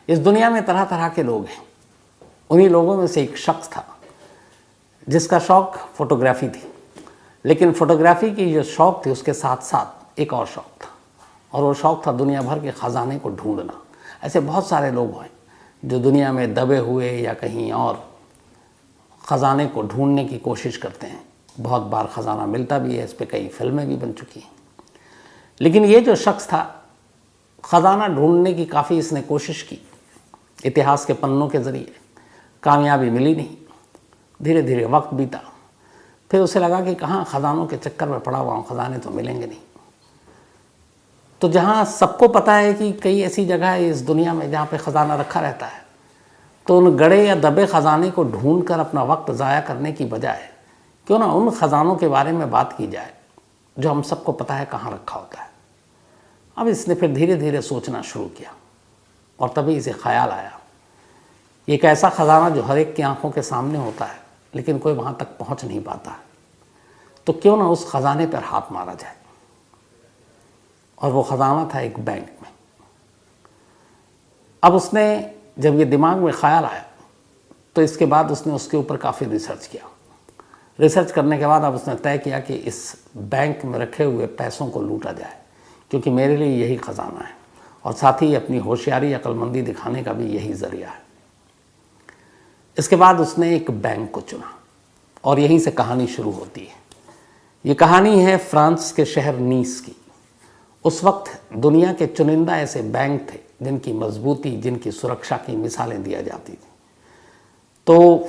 इस दुनिया में तरह तरह के लोग हैं। उन्हीं लोगों में से एक शख्स था जिसका शौक़ फ़ोटोग्राफ़ी थी, लेकिन फ़ोटोग्राफ़ी की जो शौक़ थी उसके साथ साथ एक और शौक़ था, और वो शौक़ था दुनिया भर के ख़जाने को ढूंढना। ऐसे बहुत सारे लोग हैं जो दुनिया में दबे हुए या कहीं और ख़जाने को ढूंढने की कोशिश करते हैं। बहुत बार ख़जाना मिलता भी है, इस पर कई फिल्में भी बन चुकी हैं। लेकिन ये जो शख्स था, ख़जाना ढूंढने की काफ़ी इसने कोशिश की, इतिहास के पन्नों के ज़रिए कामयाबी मिली नहीं। धीरे धीरे वक्त बीता, फिर उसे लगा कि कहाँ ख़जानों के चक्कर में पड़ा हुआ हूँ, ख़जाने तो मिलेंगे नहीं। तो जहाँ सबको पता है कि कई ऐसी जगह है इस दुनिया में जहाँ पे ख़जाना रखा रहता है, तो उन गड़े या दबे ख़जाने को ढूंढ कर अपना वक्त ज़ाया करने की बजाय क्यों ना उन ख़जानों के बारे में बात की जाए जो हम सबको पता है कहाँ रखा होता है। अब इसने फिर धीरे धीरे सोचना शुरू किया, और तभी इसे ख्याल आया, एक ऐसा ख़जाना जो हर एक की आंखों के सामने होता है लेकिन कोई वहाँ तक पहुँच नहीं पाता है, तो क्यों ना उस ख़जाने पर हाथ मारा जाए। और वो ख़जाना था एक बैंक में। अब उसने जब ये दिमाग में ख्याल आया तो इसके बाद उसने उसके ऊपर काफ़ी रिसर्च किया। रिसर्च करने के बाद अब उसने तय किया कि इस बैंक में रखे हुए पैसों को लूटा जाए, क्योंकि मेरे लिए यही ख़जाना है, और साथ ही अपनी होशियारी अक्लमंदी दिखाने का भी यही ज़रिया है। इसके बाद उसने एक बैंक को चुना, और यहीं से कहानी शुरू होती है। ये कहानी है फ्रांस के शहर नीस की। उस वक्त दुनिया के चुनिंदा ऐसे बैंक थे जिनकी मजबूती, जिनकी सुरक्षा की मिसालें दिया जाती थी। तो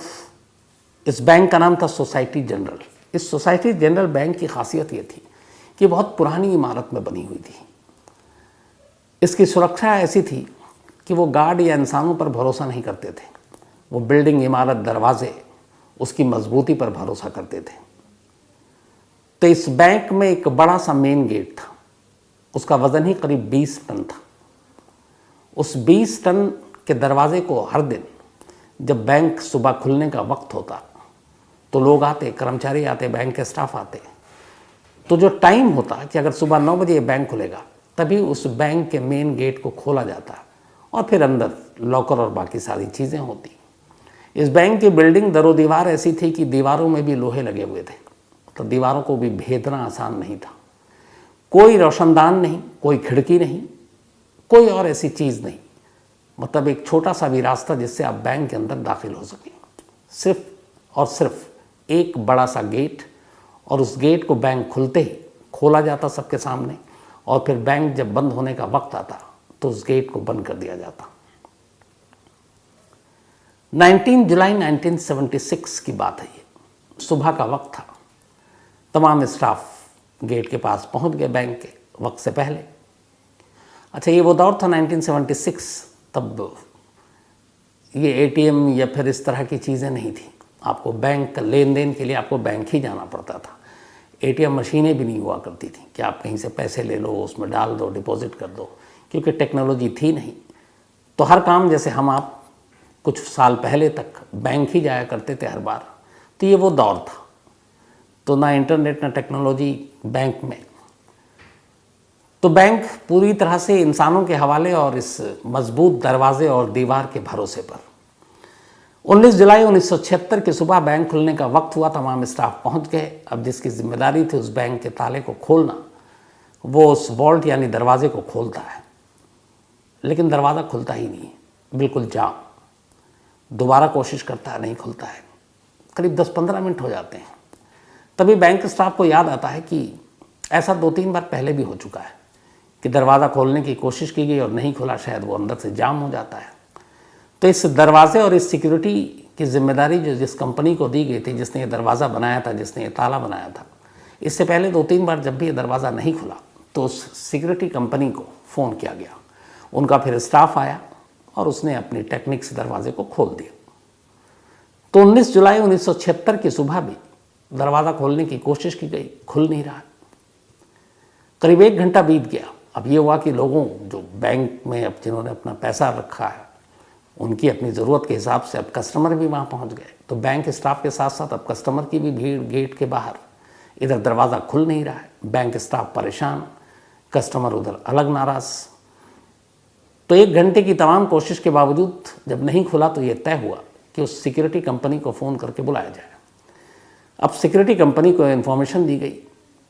इस बैंक का नाम था सोसाइटी जनरल। इस सोसाइटी जनरल बैंक की खासियत ये थी कि बहुत पुरानी इमारत में बनी हुई थी। इसकी सुरक्षा ऐसी थी कि वो गार्ड या इंसानों पर भरोसा नहीं करते थे, वो बिल्डिंग, इमारत, दरवाजे, उसकी मजबूती पर भरोसा करते थे। तो इस बैंक में एक बड़ा सा मेन गेट था, उसका वज़न ही करीब 20 टन था। उस 20 टन के दरवाजे को हर दिन जब बैंक सुबह खुलने का वक्त होता तो लोग आते, कर्मचारी आते, बैंक के स्टाफ आते। तो जो टाइम होता कि अगर सुबह 9 बजे बैंक खुलेगा, तभी उस बैंक के मेन गेट को खोला जाता और फिर अंदर लॉकर और बाकी सारी चीज़ें होती। इस बैंक की बिल्डिंग दरो दीवार ऐसी थी कि दीवारों में भी लोहे लगे हुए थे, तो दीवारों को भी भेदना आसान नहीं था। कोई रोशनदान नहीं, कोई खिड़की नहीं, कोई और ऐसी चीज़ नहीं, मतलब एक छोटा सा भी रास्ता जिससे आप बैंक के अंदर दाखिल हो सकें। सिर्फ और सिर्फ एक बड़ा सा गेट, और उस गेट को बैंक खुलते ही खोला जाता सबके सामने, और फिर बैंक जब बंद होने का वक्त आता तो उस गेट को बंद कर दिया जाता। 19 जुलाई 1976 की बात है ये। सुबह का वक्त था, तमाम स्टाफ गेट के पास पहुंच गए बैंक के वक्त से पहले। अच्छा, ये वो दौर था 1976, तब ये एटीएम या फिर इस तरह की चीज़ें नहीं थी। आपको बैंक का लेन देन के लिए आपको बैंक ही जाना पड़ता था। एटीएम मशीनें भी नहीं हुआ करती थी कि आप कहीं से पैसे ले लो, उसमें डाल दो, डिपॉजिट कर दो, क्योंकि टेक्नोलॉजी थी नहीं। तो हर काम, जैसे हम आप कुछ साल पहले तक बैंक ही जाया करते थे हर बार, तो ये वो दौर था। तो ना इंटरनेट ना टेक्नोलॉजी बैंक में। तो बैंक पूरी तरह से इंसानों के हवाले और इस मजबूत दरवाजे और दीवार के भरोसे पर। 19 जुलाई 1976 की सुबह बैंक खुलने का वक्त हुआ, तमाम स्टाफ पहुंच गए। अब जिसकी जिम्मेदारी थी उस बैंक के ताले को खोलना, वो उस वॉल्ट यानी दरवाजे को खोलता है, लेकिन दरवाज़ा खुलता ही नहीं, बिल्कुल जाम। दोबारा कोशिश करता है, नहीं खुलता है। करीब 10-15 मिनट हो जाते हैं। तभी बैंक स्टाफ को याद आता है कि ऐसा 2-3 बार पहले भी हो चुका है कि दरवाज़ा खोलने की कोशिश की गई और नहीं खुला, शायद वो अंदर से जाम हो जाता है। तो इस दरवाजे और इस सिक्योरिटी की जिम्मेदारी जो जिस कंपनी को दी गई थी, जिसने ये दरवाज़ा बनाया था, जिसने ये ताला बनाया था, इससे पहले 2-3 बार जब भी ये दरवाज़ा नहीं खुला तो उस सिक्योरिटी कंपनी को फ़ोन किया गया। उनका फिर स्टाफ आया और उसने अपनी टेक्निक से दरवाजे को खोल दिया। तो 19 जुलाई 1976 की सुबह भी दरवाज़ा खोलने की कोशिश की गई, खुल नहीं रहा। करीब 1 घंटा बीत गया। अब ये हुआ कि लोगों जो बैंक में अब जिन्होंने अपना पैसा रखा है, उनकी अपनी ज़रूरत के हिसाब से अब कस्टमर भी वहाँ पहुँच गए। तो बैंक स्टाफ के साथ साथ अब कस्टमर की भी भीड़ गेट के बाहर। इधर दरवाज़ा खुल नहीं रहा है, बैंक स्टाफ परेशान, कस्टमर उधर अलग नाराज़। तो 1 घंटे की तमाम कोशिश के बावजूद जब नहीं खुला तो ये तय हुआ कि उस सिक्योरिटी कंपनी को फ़ोन करके बुलाया जाए। अब सिक्योरिटी कंपनी को इन्फॉर्मेशन दी गई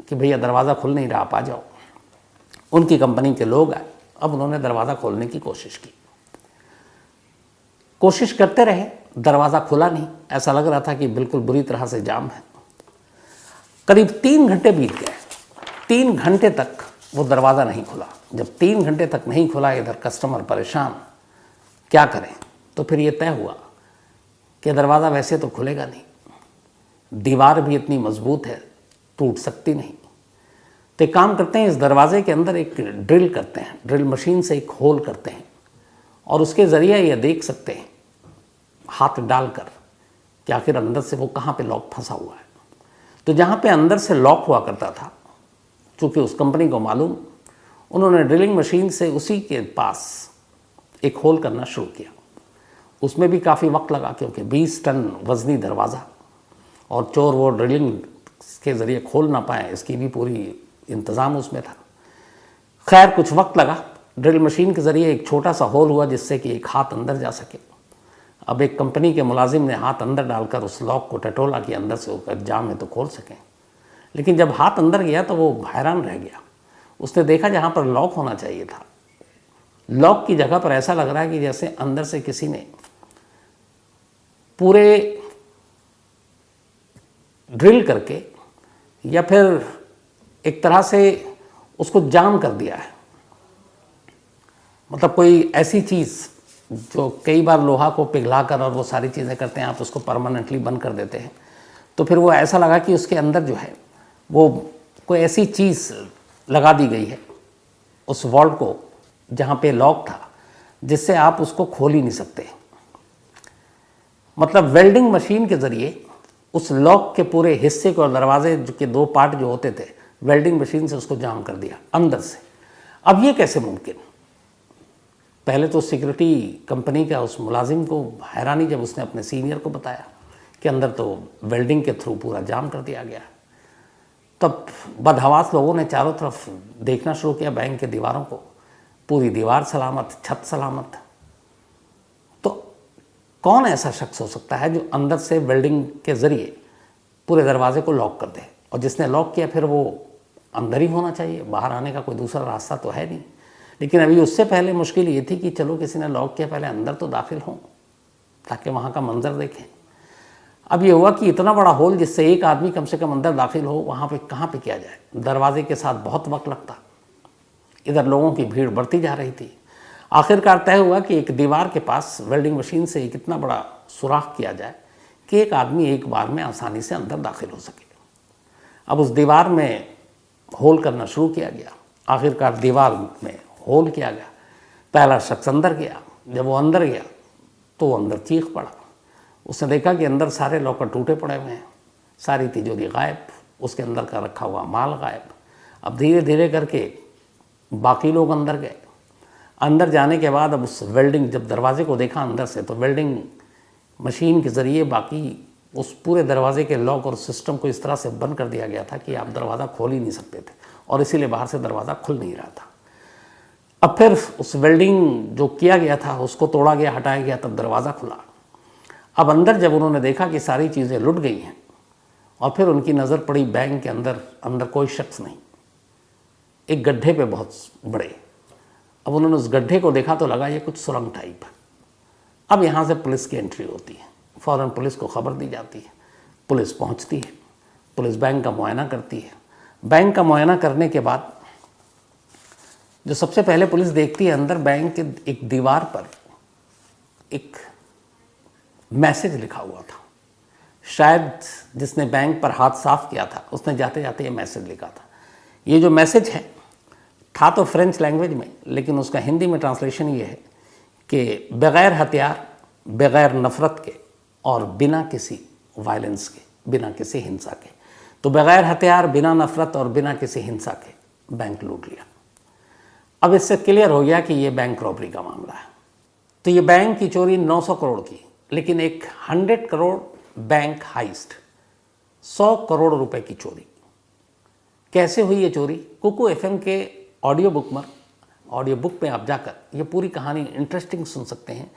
कि भैया दरवाज़ा खुल नहीं रहा, आप आ जाओ। उनकी कंपनी के लोग आए। अब उन्होंने दरवाज़ा खोलने की कोशिश की, कोशिश करते रहे, दरवाज़ा खुला नहीं। ऐसा लग रहा था कि बिल्कुल बुरी तरह से जाम है। करीब 3 घंटे बीत गए। 3 घंटे तक वो दरवाज़ा नहीं खुला। जब 3 घंटे तक नहीं खुला, इधर कस्टमर परेशान, क्या करें। तो फिर ये तय हुआ कि दरवाज़ा वैसे तो खुलेगा नहीं, दीवार भी इतनी मजबूत है, टूट सकती नहीं। तो एक काम करते हैं, इस दरवाजे के अंदर एक ड्रिल करते हैं, ड्रिल मशीन से एक होल करते हैं और उसके ज़रिए ये देख सकते हैं हाथ डालकर कि आखिर अंदर से वो कहाँ पे लॉक फंसा हुआ है। तो जहाँ पे अंदर से लॉक हुआ करता था, चूँकि उस कंपनी को मालूम, उन्होंने ड्रिलिंग मशीन से उसी के पास एक होल करना शुरू किया। उसमें भी काफ़ी वक्त लगा, क्योंकि 20 टन वज़नी दरवाज़ा और चोर वो ड्रिलिंग के ज़रिए खोल ना पाए, इसकी भी पूरी इंतज़ाम उसमें था। खैर कुछ वक्त लगा। ड्रिल मशीन के ज़रिए एक छोटा सा होल हुआ जिससे कि एक हाथ अंदर जा सके। अब एक कंपनी के मुलाजिम ने हाथ अंदर डालकर उस लॉक को टटोला कि अंदर से वो जाम है तो खोल सकें। लेकिन जब हाथ अंदर गया तो वो हैरान रह गया। उसने देखा जहाँ पर लॉक होना चाहिए था, लॉक की जगह पर ऐसा लग रहा है कि जैसे अंदर से किसी ने पूरे ड्रिल करके या फिर एक तरह से उसको जाम कर दिया है। मतलब कोई ऐसी चीज़ जो कई बार लोहा को पिघलाकर और वो सारी चीज़ें करते हैं, आप उसको परमानेंटली बंद कर देते हैं। तो फिर वो ऐसा लगा कि उसके अंदर जो है वो कोई ऐसी चीज़ लगा दी गई है उस वॉल्ट को जहाँ पे लॉक था, जिससे आप उसको खोल ही नहीं सकते। मतलब वेल्डिंग मशीन के ज़रिए उस लॉक के पूरे हिस्से को और दरवाजे के 2 पार्ट जो होते थे, वेल्डिंग मशीन से उसको जाम कर दिया अंदर से। अब ये कैसे मुमकिन? पहले तो सिक्योरिटी कंपनी का उस मुलाजिम को हैरानी जब उसने अपने सीनियर को बताया कि अंदर तो वेल्डिंग के थ्रू पूरा जाम कर दिया गया। तब बदहवास लोगों ने चारों तरफ देखना शुरू किया बैंक के दीवारों को, पूरी दीवार सलामत, छत सलामत। तो कौन ऐसा शख्स हो सकता है जो अंदर से वेल्डिंग के ज़रिए पूरे दरवाजे को लॉक कर दे? और जिसने लॉक किया फिर वो अंदर ही होना चाहिए, बाहर आने का कोई दूसरा रास्ता तो है नहीं। लेकिन अभी उससे पहले मुश्किल ये थी कि चलो किसी ने लॉक किया, पहले अंदर तो दाखिल हों ताकि वहाँ का मंजर देखें। अब ये हुआ कि इतना बड़ा होल जिससे एक आदमी कम से कम अंदर दाखिल हो, वहाँ पे कहाँ पे किया जाए? दरवाजे के साथ बहुत वक्त लगता। इधर लोगों की भीड़ बढ़ती जा रही थी। आखिरकार तय हुआ कि एक दीवार के पास वेल्डिंग मशीन से एक इतना बड़ा सुराख किया जाए कि एक आदमी एक बार में आसानी से अंदर दाखिल हो सके। अब उस दीवार में होल करना शुरू किया गया। आखिरकार दीवार में होल किया गया। पहला शख्स अंदर गया। जब वो अंदर गया तो वो अंदर चीख पड़ा। उसने देखा कि अंदर सारे लॉकर टूटे पड़े हुए हैं, सारी तिजोरी गायब, उसके अंदर का रखा हुआ माल गायब। अब धीरे धीरे करके बाकी लोग अंदर गए। अंदर जाने के बाद अब उस वेल्डिंग, जब दरवाजे को देखा अंदर से, तो वेल्डिंग मशीन के ज़रिए बाकी उस पूरे दरवाजे के लॉक और सिस्टम को इस तरह से बंद कर दिया गया था कि आप दरवाज़ा खोल ही नहीं सकते थे, और इसीलिए बाहर से दरवाज़ा खुल नहीं रहा था। अब फिर उस वेल्डिंग जो किया गया था उसको तोड़ा गया, हटाया गया, तब दरवाज़ा खुला। अब अंदर जब उन्होंने देखा कि सारी चीज़ें लुट गई हैं, और फिर उनकी नज़र पड़ी बैंक के अंदर कोई शख्स नहीं, एक गड्ढे पे बहुत बड़े। अब उन्होंने उस गड्ढे को देखा तो लगा ये कुछ सुरंग टाइप है। अब यहाँ से पुलिस की एंट्री होती है। फ़ौरन पुलिस को खबर दी जाती है। पुलिस पहुँचती है। पुलिस बैंक का मुआयना करती है। बैंक का मुआयना करने के बाद जो सबसे पहले पुलिस देखती है, अंदर बैंक के एक दीवार पर एक मैसेज लिखा हुआ था। शायद जिसने बैंक पर हाथ साफ किया था उसने जाते जाते ये मैसेज लिखा था। ये जो मैसेज है था तो फ्रेंच लैंग्वेज में, लेकिन उसका हिंदी में ट्रांसलेशन ये है कि बग़ैर हथियार, बग़ैर नफ़रत के और बिना किसी वायलेंस के, बिना किसी हिंसा के। तो बग़ैर हथियार, बिना नफ़रत और बिना किसी हिंसा के बैंक लूट लिया। अब इससे क्लियर हो गया कि ये बैंक रॉबरी का मामला है। तो ये बैंक की चोरी 900 करोड़ की, लेकिन एक 100 करोड़ बैंक हाइस्ट, 100 करोड़ रुपए की चोरी। कैसे हुई ये चोरी? कुकू एफएम के ऑडियो बुक में ऑडियो बुक पे आप जाकर ये पूरी कहानी इंटरेस्टिंग सुन सकते हैं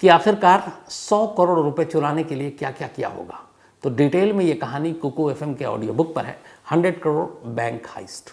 कि आखिरकार 100 करोड़ रुपए चुराने के लिए क्या क्या किया होगा। तो डिटेल में ये कहानी कुकू एफएम के ऑडियो बुक पर है, 100 crore bank heist.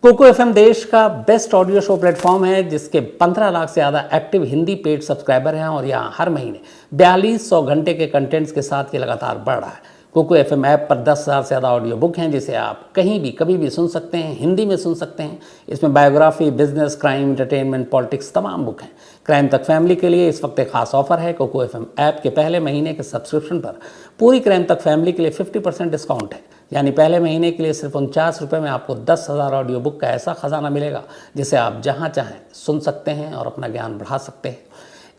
Kuku FM देश का बेस्ट ऑडियो शो प्लेटफॉर्म है जिसके 15 लाख से ज़्यादा एक्टिव हिंदी पेड सब्सक्राइबर हैं और यहाँ हर महीने 4200 घंटे के कंटेंट्स के साथ ये लगातार बढ़ रहा है। कुकू एफएम ऐप पर 10,000 से ज़्यादा ऑडियो बुक हैं जिसे आप कहीं भी कभी भी सुन सकते हैं, हिंदी में सुन सकते हैं। इसमें biography, business, crime, entertainment, politics तमाम बुक हैं। क्राइम तक फैमिली के लिए इस वक्त एक खास ऑफर है। कुकू एफएम ऐप के पहले महीने के सब्सक्रिप्शन पर पूरी क्राइम तक फैमिली के लिए 50% डिस्काउंट है। यानी पहले महीने के लिए सिर्फ 49 रुपये में आपको 10,000 ऑडियो बुक का ऐसा खजाना मिलेगा जिसे आप जहाँ चाहें सुन सकते हैं और अपना ज्ञान बढ़ा सकते हैं।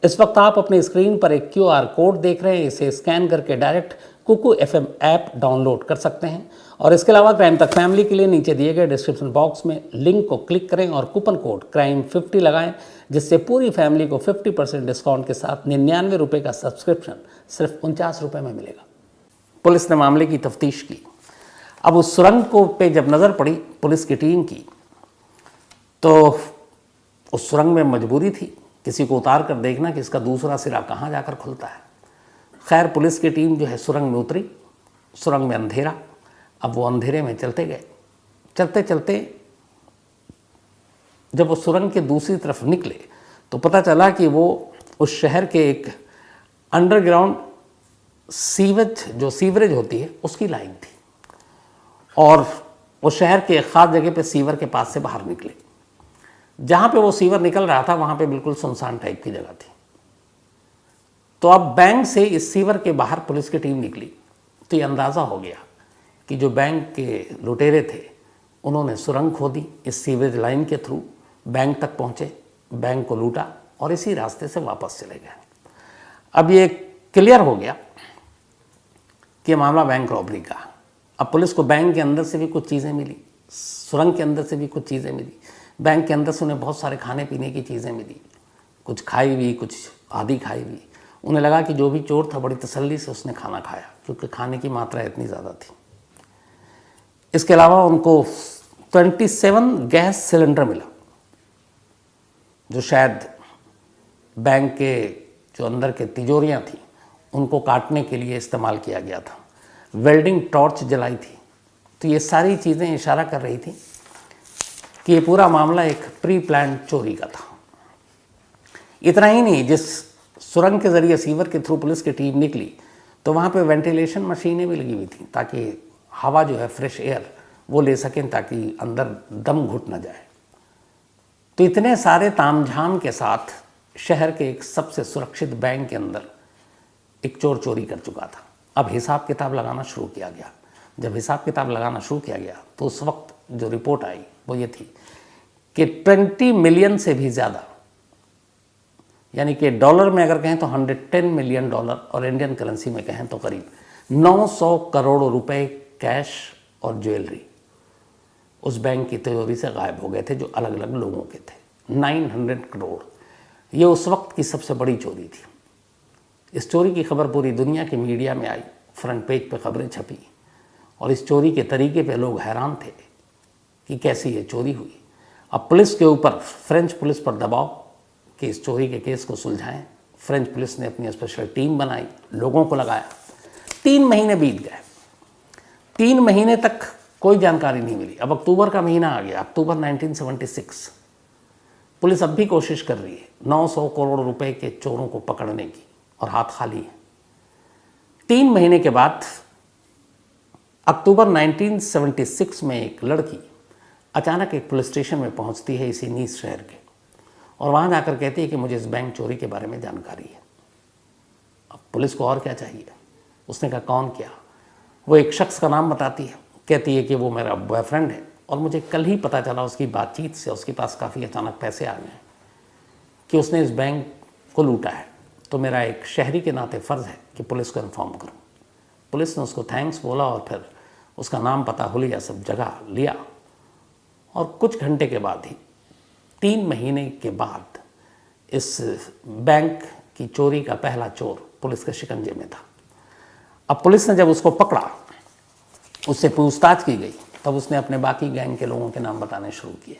इस वक्त आप अपनी स्क्रीन पर एक QR कोड देख रहे हैं, इसे स्कैन करके direct Kuku FM app download कर सकते हैं। और इसके अलावा क्राइम तक फैमिली के लिए नीचे दिए गए डिस्क्रिप्शन बॉक्स में लिंक को क्लिक करें और कूपन कोड CRIME50 लगाएं, जिससे पूरी फैमिली को 50% डिस्काउंट के साथ 99 रुपये का सब्सक्रिप्शन सिर्फ 49 रुपये में मिलेगा। पुलिस ने मामले की तफ्तीश की। अब उस सुरंग को पे जब नज़र पड़ी पुलिस की टीम की, तो उस सुरंग में मजबूरी थी किसी को उतार कर देखना कि इसका दूसरा सिरा कहाँ जाकर खुलता है। खैर पुलिस की टीम जो है सुरंग में उतरी। सुरंग में अंधेरा। अब वो अंधेरे में चलते गए। चलते चलते जब वो सुरंग के दूसरी तरफ निकले तो पता चला कि वो उस शहर के एक अंडरग्राउंड सीवरेज होती है उसकी लाइन थी। और वो शहर के एक खास जगह पे सीवर के पास से बाहर निकले। जहाँ पे वो सीवर निकल रहा था वहाँ पे बिल्कुल सुनसान टाइप की जगह थी। तो अब बैंक से इस सीवर के बाहर पुलिस की टीम निकली तो ये अंदाज़ा हो गया कि जो बैंक के लुटेरे थे उन्होंने सुरंग खोदी, इस सीवरेज लाइन के थ्रू बैंक तक पहुँचे, बैंक को लूटा और इसी रास्ते से वापस चले गए। अब ये क्लियर हो गया कि मामला बैंक रॉबरी का। अब पुलिस को बैंक के अंदर से भी कुछ चीज़ें मिली, सुरंग के अंदर से भी कुछ चीज़ें मिली। बैंक के अंदर से उन्हें बहुत सारे खाने पीने की चीज़ें मिली, कुछ खाई हुई, कुछ आधी खाई हुई। उन्हें लगा कि जो भी चोर था बड़ी तसल्ली से उसने खाना खाया क्योंकि खाने की मात्रा इतनी ज़्यादा थी। इसके अलावा उनको 27 गैस सिलेंडर मिला जो शायद बैंक के जो अंदर के तिजोरियाँ थीं उनको काटने के लिए इस्तेमाल किया गया था। वेल्डिंग टॉर्च जलाई थी। तो ये सारी चीज़ें इशारा कर रही थी कि ये पूरा मामला एक प्री प्लान चोरी का था। इतना ही नहीं, जिस सुरंग के ज़रिए सीवर के थ्रू पुलिस की टीम निकली तो वहाँ पे वेंटिलेशन मशीनें भी लगी हुई थी ताकि हवा जो है फ्रेश एयर वो ले सकें ताकि अंदर दम घुट ना जाए। तो इतने सारे तामझाम के साथ शहर के एक सबसे सुरक्षित बैंक के अंदर एक चोर चोरी कर चुका था। अब हिसाब किताब लगाना शुरू किया गया। जब हिसाब किताब लगाना शुरू किया गया तो उस वक्त जो रिपोर्ट आई वो ये थी कि 20 मिलियन से भी ज़्यादा, यानी कि डॉलर में अगर कहें तो 110 मिलियन डॉलर और इंडियन करेंसी में कहें तो करीब 900 करोड़ रुपए कैश और ज्वेलरी उस बैंक की तिजोरी से गायब हो गए थे जो अलग अलग लोगों के थे। 900 करोड़, ये उस वक्त की सबसे बड़ी चोरी थी। इस चोरी की खबर पूरी दुनिया की मीडिया में आई, फ्रंट पेज पे खबरें छपी और इस चोरी के तरीके पे लोग हैरान थे कि कैसी ये चोरी हुई। अब पुलिस के ऊपर, फ्रेंच पुलिस पर दबाव कि इस चोरी के केस को सुलझाएं। फ्रेंच पुलिस ने अपनी स्पेशल टीम बनाई, लोगों को लगाया। 3 महीने बीत गए। 3 महीने तक कोई जानकारी नहीं मिली। अब अक्टूबर का महीना आ गया, अक्टूबर 1976। पुलिस अब भी कोशिश कर रही है 900 करोड़ रुपए के चोरों को पकड़ने की और हाथ खाली है। 3 महीने के बाद अक्टूबर 1976 में एक लड़की अचानक एक पुलिस स्टेशन में पहुंचती है इसी नीस शहर के और वहां जाकर कहती है कि मुझे इस बैंक चोरी के बारे में जानकारी है। अब पुलिस को और क्या चाहिए। उसने कहा कौन क्या। वो एक शख्स का नाम बताती है, कहती है कि वो मेरा बॉयफ्रेंड है और मुझे कल ही पता चला उसकी बातचीत से उसके पास काफ़ी अचानक पैसे आ गए कि उसने इस बैंक को लूटा है। तो मेरा एक शहरी के नाते फ़र्ज़ है कि पुलिस को इन्फॉर्म करूं। पुलिस ने उसको थैंक्स बोला और फिर उसका नाम पता हुलिया सब जगह लिया और कुछ घंटे के बाद ही 3 महीने के बाद इस बैंक की चोरी का पहला चोर पुलिस के शिकंजे में था। अब पुलिस ने जब उसको पकड़ा, उससे पूछताछ की गई, तब उसने अपने बाकी गैंग के लोगों के नाम बताने शुरू किए।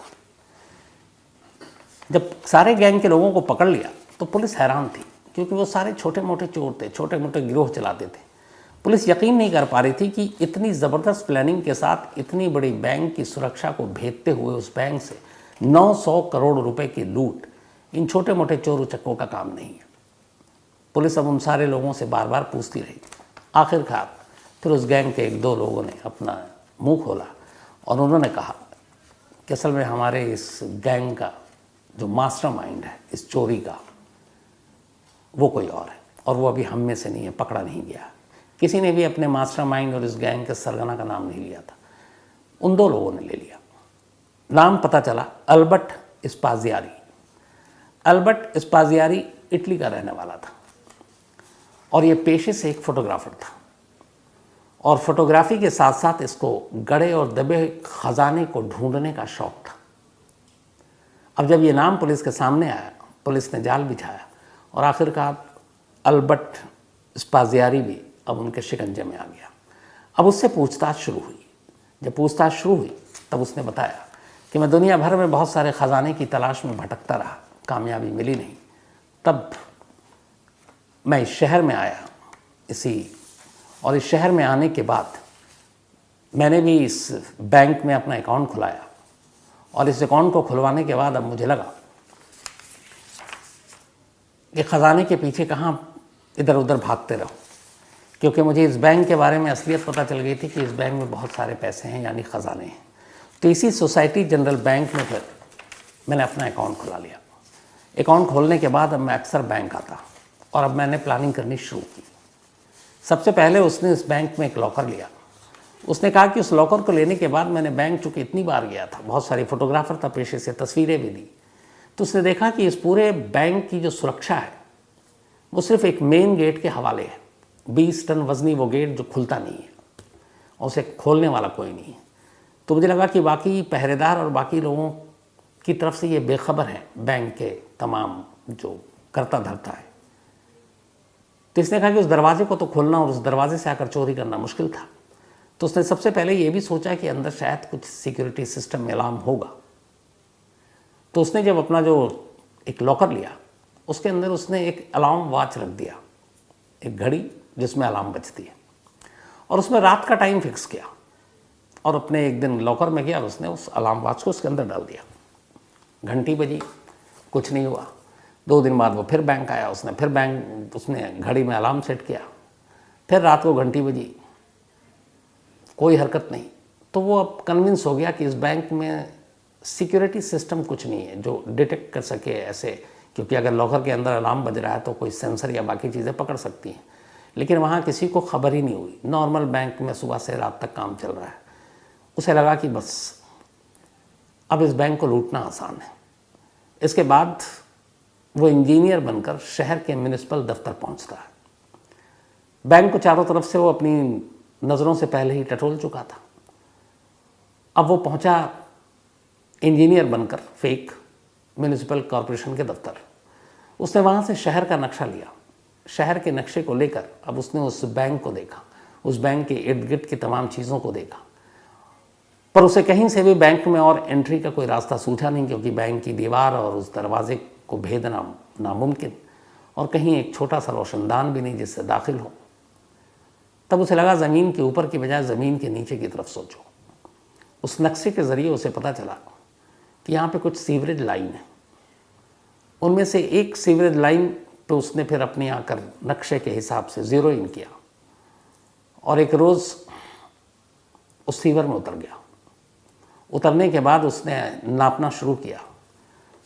जब सारे गैंग के लोगों को पकड़ लिया तो पुलिस हैरान थी, क्योंकि वो सारे छोटे मोटे चोर थे, छोटे मोटे गिरोह चलाते थे। पुलिस यकीन नहीं कर पा रही थी कि इतनी ज़बरदस्त प्लानिंग के साथ इतनी बड़ी बैंक की सुरक्षा को भेदते हुए उस बैंक से 900 करोड़ रुपए की लूट इन छोटे मोटे चोर उचक्कों का काम नहीं है। पुलिस अब उन सारे लोगों से बार बार पूछती रही। आखिरकार फिर उस गैंग के एक दो लोगों ने अपना मुंह खोला और उन्होंने कहा कि असल में हमारे इस गैंग का जो मास्टरमाइंड है इस चोरी का, वो कोई और है और वो अभी हम में से नहीं है, पकड़ा नहीं गया। किसी ने भी अपने मास्टरमाइंड और इस गैंग के सरगना का नाम नहीं लिया था। उन दो लोगों ने ले लिया। नाम पता चला अल्बर्ट स्पाजियारी। अल्बर्ट स्पाजियारी इटली का रहने वाला था और ये पेशे से एक फोटोग्राफर था और फोटोग्राफी के साथ साथ इसको गड़े और दबे खजाने को ढूंढने का शौक था। अब जब ये नाम पुलिस के सामने आया, पुलिस ने जाल बिछाया और आखिरकार अल्बर्ट स्पाजियारी भी अब उनके शिकंजे में आ गया। अब उससे पूछताछ शुरू हुई। जब पूछताछ शुरू हुई तब उसने बताया कि मैं दुनिया भर में बहुत सारे ख़जाने की तलाश में भटकता रहा, कामयाबी मिली नहीं। तब मैं इस शहर में आया और इस शहर में आने के बाद मैंने भी इस बैंक में अपना अकाउंट खुलाया और इस अकाउंट को खुलवाने के बाद अब मुझे लगा कि ख़जाने के पीछे कहाँ इधर उधर भागते रहो, क्योंकि मुझे इस बैंक के बारे में असलियत पता चल गई थी कि इस बैंक में बहुत सारे पैसे हैं, यानी ख़जाने हैं। तो इसी सोसाइटी जनरल बैंक में फिर मैंने अपना अकाउंट खुला लिया। अकाउंट खोलने के बाद अब मैं अक्सर बैंक आता और अब मैंने प्लानिंग करनी शुरू की। सबसे पहले उसने इस बैंक में एक लॉकर लिया। उसने कहा कि उस लॉकर को लेने के बाद मैंने बैंक चूँकि इतनी बार गया था, बहुत सारी फोटोग्राफर था पेशे से, तस्वीरें भी ली, तो उसने देखा कि इस पूरे बैंक की जो सुरक्षा है वो सिर्फ एक मेन गेट के हवाले है। 20 टन वजनी वो गेट जो खुलता नहीं है और उसे खोलने वाला कोई नहीं है। तो मुझे लगा कि बाकी पहरेदार और बाकी लोगों की तरफ से ये बेखबर है बैंक के तमाम जो करता धरता है। तो इसने कहा कि उस दरवाजे को तो खोलना और उस दरवाजे से आकर चोरी करना मुश्किल था। तो उसने सबसे पहले ये भी सोचा कि अंदर शायद कुछ सिक्योरिटी सिस्टम में अलार्म होगा। तो उसने जब अपना जो एक लॉकर लिया उसके अंदर उसने एक अलार्म वॉच रख दिया, एक घड़ी जिसमें अलार्म बजती है, और उसमें रात का टाइम फिक्स किया और अपने एक दिन लॉकर में गया और उसने उस अलार्म वॉच को उसके अंदर डाल दिया। घंटी बजी, कुछ नहीं हुआ। 2 दिन बाद वो फिर बैंक आया, उसने घड़ी में अलार्म सेट किया। फिर रात को घंटी बजी, कोई हरकत नहीं। तो वो अब कन्विंस हो गया कि इस बैंक में सिक्योरिटी सिस्टम कुछ नहीं है जो डिटेक्ट कर सके ऐसे, क्योंकि अगर लॉकर के अंदर अलार्म बज रहा है तो कोई सेंसर या बाकी चीज़ें पकड़ सकती हैं, लेकिन वहाँ किसी को खबर ही नहीं हुई। नॉर्मल बैंक में सुबह से रात तक काम चल रहा है। उसे लगा कि बस अब इस बैंक को लूटना आसान है। इसके बाद वो इंजीनियर बनकर शहर के म्युनिसिपल दफ्तर पहुँचता है। बैंक को चारों तरफ से वो अपनी नज़रों से पहले ही टटोल चुका था। अब वो पहुंचा इंजीनियर बनकर फेक म्युनिसिपल कॉरपोरेशन के दफ्तर। उसने वहाँ से शहर का नक्शा लिया। शहर के नक्शे को लेकर अब उसने उस बैंक को देखा, उस बैंक के इर्द गिर्द की तमाम चीज़ों को देखा, पर उसे कहीं से भी बैंक में और एंट्री का कोई रास्ता सूझा नहीं, क्योंकि बैंक की दीवार और उस दरवाजे को भेदना नामुमकिन, और कहीं एक छोटा सा रोशनदान भी नहीं जिससे दाखिल हो। तब उसे लगा ज़मीन के ऊपर की बजाय ज़मीन के नीचे की तरफ सोचो। उस नक्शे के ज़रिए उसे पता चला कि यहाँ पे कुछ सीवरेज लाइन है। उनमें से एक सीवरेज लाइन पे उसने फिर अपने आकर नक्शे के हिसाब से ज़ीरो इन किया और एक रोज़ उस सीवर में उतर गया। उतरने के बाद उसने नापना शुरू किया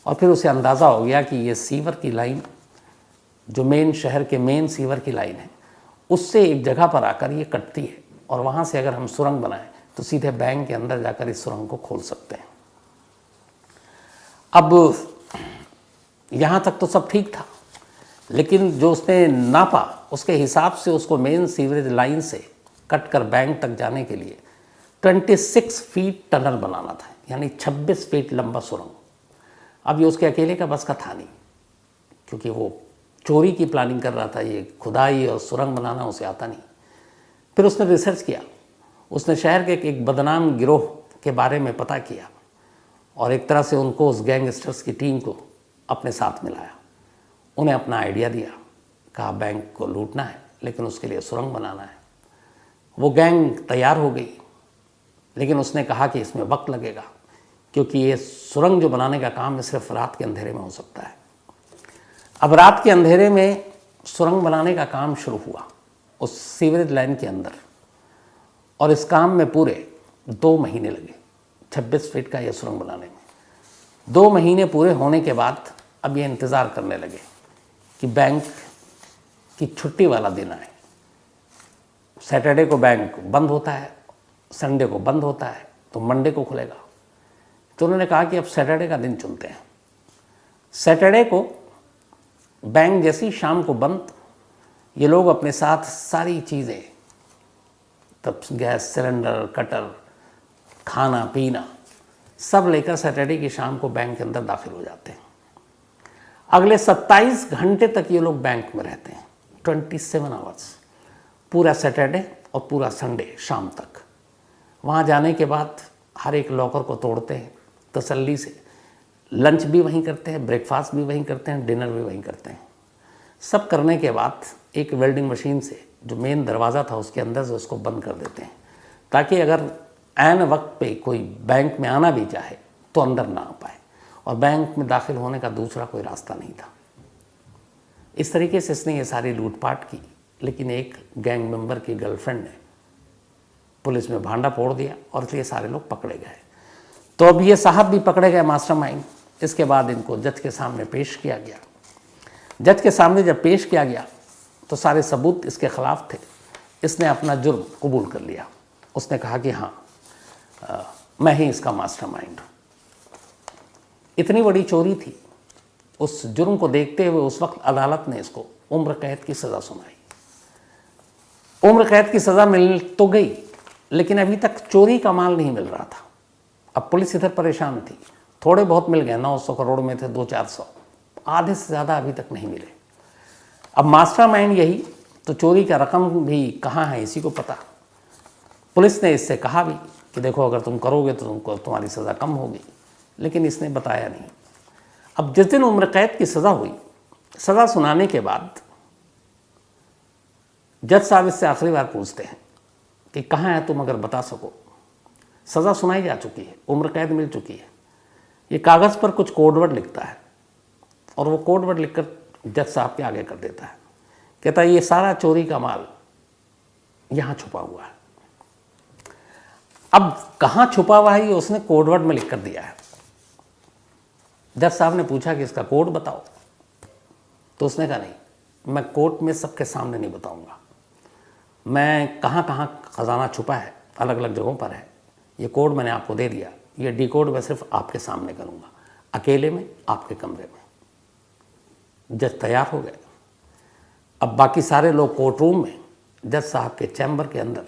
और फिर उसे अंदाज़ा हो गया कि ये सीवर की लाइन जो मेन शहर के मेन सीवर की लाइन है उससे एक जगह पर आकर ये कटती है, और वहाँ से अगर हम सुरंग बनाएं तो सीधे बैंक के अंदर जाकर इस सुरंग को खोल सकते हैं। अब यहाँ तक तो सब ठीक था, लेकिन जो उसने नापा उसके हिसाब से उसको मेन सीवरेज लाइन से कट कर बैंक तक जाने के लिए 26 फीट टनल बनाना था, यानी 26 फीट लंबा सुरंग। अब ये उसके अकेले का बस का था नहीं, क्योंकि वो चोरी की प्लानिंग कर रहा था। ये खुदाई और सुरंग बनाना उसे आता नहीं। फिर उसने रिसर्च किया, उसने शहर के एक बदनाम गिरोह के बारे में पता किया और एक तरह से उनको, उस गैंगस्टर्स की टीम को अपने साथ मिलाया, उन्हें अपना आइडिया दिया, कहा बैंक को लूटना है लेकिन उसके लिए सुरंग बनाना है। वो गैंग तैयार हो गई, लेकिन उसने कहा कि इसमें वक्त लगेगा, क्योंकि ये सुरंग जो बनाने का काम है सिर्फ रात के अंधेरे में हो सकता है। अब रात के अंधेरे में सुरंग बनाने का काम शुरू हुआ उस सीवरेज लाइन के अंदर, और इस काम में पूरे 2 महीने लगे 26 फीट का यह सुरंग बनाने में। 2 महीने पूरे होने के बाद अब ये इंतज़ार करने लगे कि बैंक की छुट्टी वाला दिन आए। सैटरडे को बैंक बंद होता है, संडे को बंद होता है, तो मंडे को खुलेगा। तो उन्होंने कहा कि अब सैटरडे का दिन चुनते हैं। सैटरडे को बैंक जैसी शाम को बंद, ये लोग अपने साथ सारी चीज़ें, तब गैस सिलेंडर, कटर, खाना पीना सब लेकर सैटरडे की शाम को बैंक के अंदर दाखिल हो जाते हैं। अगले 27 घंटे तक ये लोग बैंक में रहते हैं, 27 आवर्स, पूरा सैटरडे और पूरा संडे शाम तक। वहाँ जाने के बाद हर एक लॉकर को तोड़ते हैं तसल्ली से, लंच भी वहीं करते हैं, ब्रेकफास्ट भी वहीं करते हैं, डिनर भी वहीं करते हैं। सब करने के बाद एक वेल्डिंग मशीन से जो मेन दरवाज़ा था उसके अंदर से उसको बंद कर देते हैं, ताकि अगर ऐन वक्त पे कोई बैंक में आना भी चाहे तो अंदर ना आ पाए, और बैंक में दाखिल होने का दूसरा कोई रास्ता नहीं था। इस तरीके से इसने ये सारी लूटपाट की, लेकिन एक गैंग मेंबर की गर्लफ्रेंड ने पुलिस में भांडा फोड़ दिया और इसलिए सारे लोग पकड़े गए। तो अब ये साहब भी पकड़े गए, मास्टरमाइंड। इसके बाद इनको जज के सामने पेश किया गया। जज के सामने जब पेश किया गया तो सारे सबूत इसके खिलाफ थे। इसने अपना जुर्म कबूल कर लिया। उसने कहा कि हाँ, मैं ही इसका मास्टरमाइंड हूँ। इतनी बड़ी चोरी थी। उस जुर्म को देखते हुए उस वक्त अदालत ने इसको उम्र कैद की सज़ा सुनाई। उम्र कैद की सज़ा मिल तो गई, लेकिन अभी तक चोरी का माल नहीं मिल रहा था। अब पुलिस इधर परेशान थी। थोड़े बहुत मिल गए, 900 करोड़ में थे 200-400, आधे से ज़्यादा अभी तक नहीं मिले। अब मास्टरमाइंड यही, तो चोरी का रकम भी कहाँ है इसी को पता। पुलिस ने इससे कहा भी कि देखो अगर तुम करोगे तो तुम्हारी सज़ा कम होगी, लेकिन इसने बताया नहीं। अब जिस दिन उम्र कैद की सज़ा हुई, सज़ा सुनाने के बाद जज साहब इससे आखिरी बार पूछते हैं कि कहाँ है तुम, अगर बता सको। सज़ा सुनाई जा चुकी है, उम्र कैद मिल चुकी है। ये कागज़ पर कुछ कोडवर्ड लिखता है और वो कोडवर्ड लिखकर जज साहब के आगे कर देता है। कहता है ये सारा चोरी का माल यहाँ छुपा हुआ है। अब कहाँ छुपा हुआ है ये उसने कोडवर्ड में लिख कर दिया है। जज साहब ने पूछा कि इसका कोड बताओ, तो उसने कहा नहीं, मैं कोर्ट में सबके सामने नहीं बताऊंगा। मैं कहाँ कहाँ ख़जाना छुपा है, अलग अलग जगहों पर है, ये कोड मैंने आपको दे दिया। ये डिकोड मैं सिर्फ आपके सामने करूँगा, अकेले में, आपके कमरे में। जज तैयार हो गए। अब बाकी सारे लोग कोर्ट रूम में, जज साहब के चैम्बर के अंदर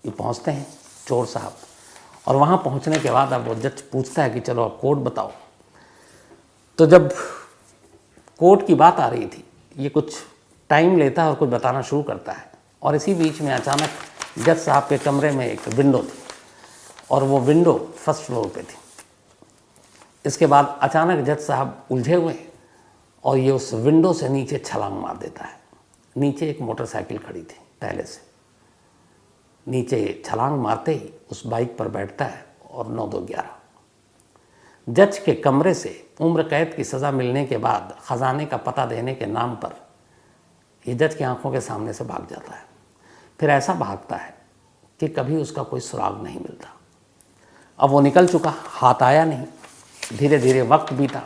ये पहुँचते हैं, चोर साहब। और वहाँ पहुँचने के बाद अब वो जज पूछता है कि चलो अब कोड बताओ। तो जब कोर्ट की बात आ रही थी, ये कुछ टाइम लेता है और कुछ बताना शुरू करता है। और इसी बीच में अचानक जज साहब के कमरे में एक विंडो थी और वो विंडो फर्स्ट फ्लोर पे थी। इसके बाद अचानक जज साहब उलझे हुए और ये उस विंडो से नीचे छलांग मार देता है। नीचे एक मोटरसाइकिल खड़ी थी पहले से, नीचे छलांग मारते ही उस बाइक पर बैठता है और 9-2-11 जज के कमरे से उम्र कैद की सज़ा मिलने के बाद ख़जाने का पता देने के नाम पर ये जज की आंखों के सामने से भाग जाता है। फिर ऐसा भागता है कि कभी उसका कोई सुराग नहीं मिलता। अब वो निकल चुका, हाथ आया नहीं। धीरे धीरे वक्त बीता,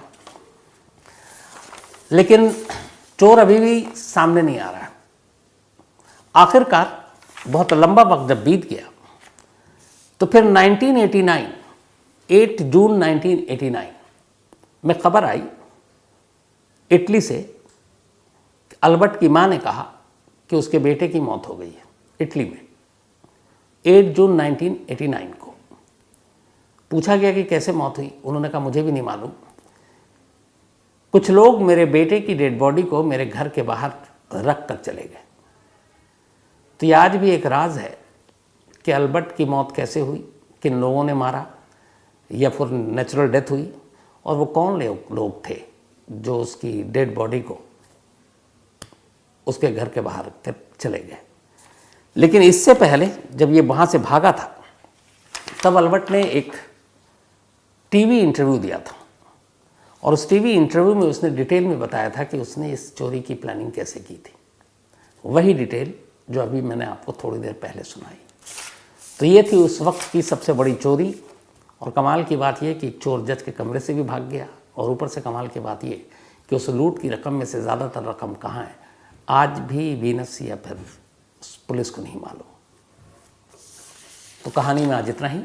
लेकिन चोर अभी भी सामने नहीं आ रहा है। आखिरकार बहुत लंबा वक्त जब बीत गया तो फिर 1989, 8 जून 1989 में खबर आई इटली से। अल्बर्ट की मां ने कहा कि उसके बेटे की मौत हो गई है इटली में। 8 जून 1989 को पूछा गया कि कैसे मौत हुई। उन्होंने कहा मुझे भी नहीं मालूम। कुछ लोग मेरे बेटे की डेड बॉडी को मेरे घर के बाहर रख कर चले गए। तो ये आज भी एक राज है कि अल्बर्ट की मौत कैसे हुई, किन लोगों ने मारा, या फिर नेचुरल डेथ हुई, और वो कौन लोग थे जो उसकी डेड बॉडी को उसके घर के बाहर चले गए। लेकिन इससे पहले जब ये वहाँ से भागा था तब अल्बर्ट ने एक टीवी इंटरव्यू दिया था और उस टीवी इंटरव्यू में उसने डिटेल में बताया था कि उसने इस चोरी की प्लानिंग कैसे की थी। वही डिटेल जो अभी मैंने आपको थोड़ी देर पहले सुनाई। तो ये थी उस वक्त की सबसे बड़ी चोरी। और कमाल की बात यह कि चोर जज के कमरे से भी भाग गया और ऊपर से कमाल की बात ये कि उस लूट की रकम में से ज़्यादातर रकम कहाँ है आज भी वीनस या फिर पुलिस को नहीं मालूम। तो कहानी में आज इतना ही।